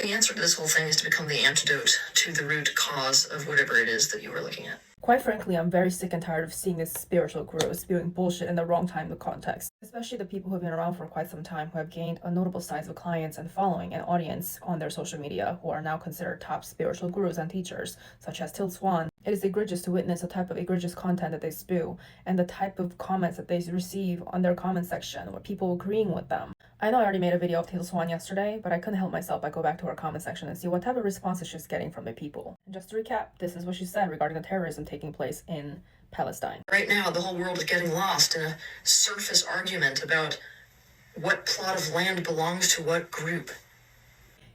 The answer to this whole thing is to become the antidote to the root cause of whatever it is that you are looking at. Quite frankly, I'm very sick and tired of seeing this spiritual guru spewing bullshit in the wrong time and context, especially the people who have been around for quite some time who have gained a notable size of clients and following and audience on their social media, who are now considered top spiritual gurus and teachers, such as Teal Swan. It is egregious to witness the type of egregious content that they spew and the type of comments that they receive on their comment section where people agreeing with them. I know I already made a video of Teal Swan yesterday, but I couldn't help myself but go back to her comment section and see what type of responses she's getting from the people. And just to recap, this is what she said regarding the terrorism taking place in Palestine. Right now, the whole world is getting lost in a surface argument about what plot of land belongs to what group.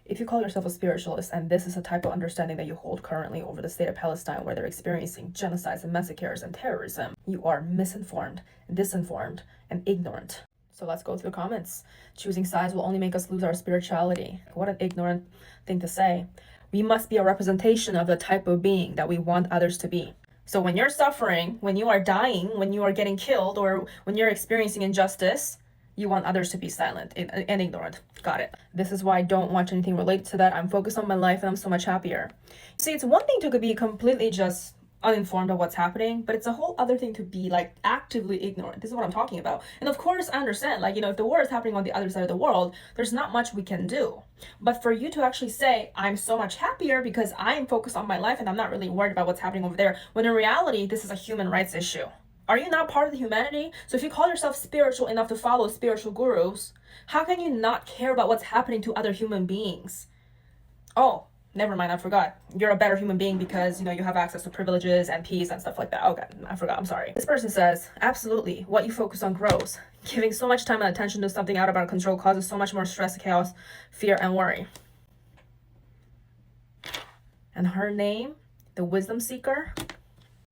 If you call yourself a spiritualist and this is a type of understanding that you hold currently over the state of Palestine where they're experiencing genocides and massacres and terrorism, you are misinformed, disinformed, and ignorant. So let's go through the comments. Choosing sides will only make us lose our spirituality. What an ignorant thing to say. We must be a representation of the type of being that we want others to be. So when you're suffering, when you are dying, when you are getting killed, or when you're experiencing injustice, you want others to be silent and ignorant. Got it. This is why I don't watch anything related to that. I'm focused on my life and I'm so much happier. See, it's one thing to be completely just uninformed of what's happening, but it's a whole other thing to be like actively ignorant. This is what I'm talking about. And of course, I understand, like, if the war is happening on the other side of the world, there's not much we can do. But for you to actually say, I'm so much happier because I'm focused on my life and I'm not really worried about what's happening over there, when in reality, this is a human rights issue. Are you not part of the humanity? So if you call yourself spiritual enough to follow spiritual gurus, how can you not care about what's happening to other human beings? Oh, never mind, I forgot. You're a better human being because, you have access to privileges and peace and stuff like that. Okay, I forgot, I'm sorry. This person says, absolutely, what you focus on grows. Giving so much time and attention to something out of our control causes so much more stress, chaos, fear, and worry. And her name, the wisdom seeker.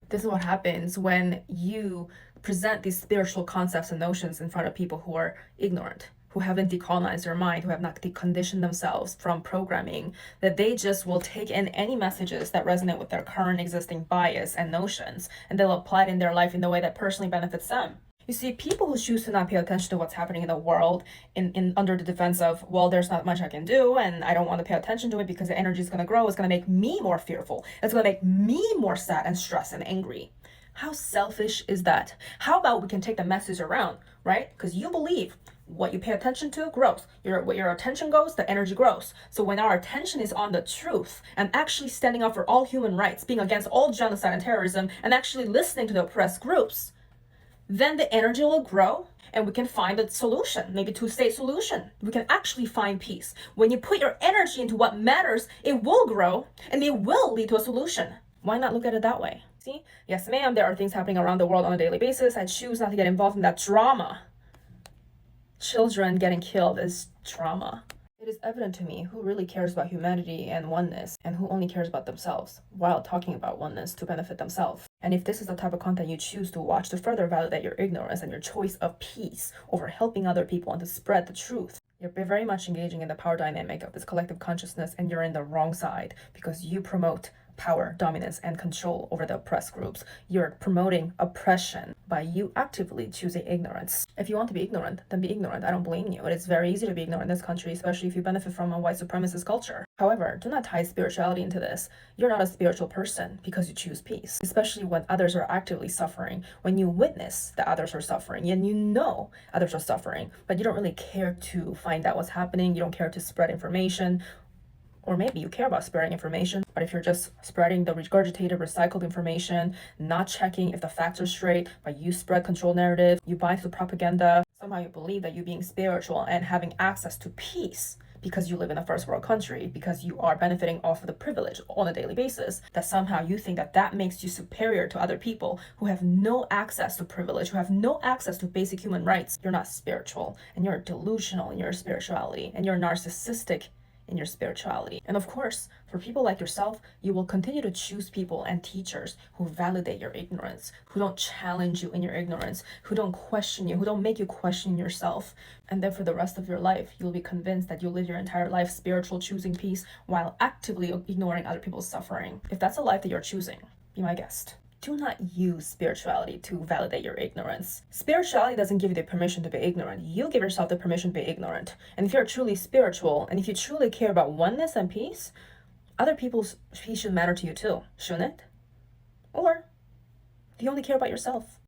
This is what happens when you present these spiritual concepts and notions in front of people who are ignorant, who haven't decolonized their mind, who have not deconditioned themselves from programming, that they just will take in any messages that resonate with their current existing bias and notions, and they'll apply it in their life in the way that personally benefits them. You see, people who choose to not pay attention to what's happening in the world in under the defense of, well, there's not much I can do and I don't want to pay attention to it because the energy is going to grow, it's going to make me more fearful. It's going to make me more sad and stressed and angry. How selfish is that? How about we can take the message around, right? Because you believe what you pay attention to grows. Where your attention goes, the energy grows. So when our attention is on the truth and actually standing up for all human rights, being against all genocide and terrorism, and actually listening to the oppressed groups, then the energy will grow and we can find a solution, maybe a two-state solution. We can actually find peace. When you put your energy into what matters, it will grow and it will lead to a solution. Why not look at it that way? See? Yes, ma'am, there are things happening around the world on a daily basis. I choose not to get involved in that drama. Children getting killed is trauma. It is evident to me who really cares about humanity and oneness and who only cares about themselves while talking about oneness to benefit themselves. And if this is the type of content you choose to watch to further validate your ignorance and your choice of peace over helping other people and to spread the truth, you're very much engaging in the power dynamic of this collective consciousness, and you're in the wrong side because you promote power, dominance, and control over the oppressed groups. You're promoting oppression by you actively choosing ignorance. If you want to be ignorant, then be ignorant. I don't blame you. It is very easy to be ignorant in this country, especially if you benefit from a white supremacist culture. However, do not tie spirituality into this. You're not a spiritual person because you choose peace, especially when others are actively suffering, when you witness that others are suffering and you know others are suffering, but you don't really care to find out what's happening. You don't care to spread information. Or maybe you care about spreading information, but if you're just spreading the regurgitated, recycled information, not checking if the facts are straight, but you spread control narrative, you buy into the propaganda, somehow you believe that you being spiritual and having access to peace because you live in a first world country, because you are benefiting off of the privilege on a daily basis, that somehow you think that that makes you superior to other people who have no access to privilege, who have no access to basic human rights. You're not spiritual, and you're delusional in your spirituality, and you're narcissistic in your spirituality. And of course, for people like yourself, you will continue to choose people and teachers who validate your ignorance, who don't challenge you in your ignorance, who don't question you, who don't make you question yourself. And then for the rest of your life, you'll be convinced that you'll live your entire life spiritual, choosing peace while actively ignoring other people's suffering. If that's a life that you're choosing, be my guest. do not use spirituality to validate your ignorance. Spirituality doesn't give you the permission to be ignorant. You give yourself the permission to be ignorant. And if you're truly spiritual, and if you truly care about oneness and peace, other people's peace should matter to you too, shouldn't it? Or do you only care about yourself?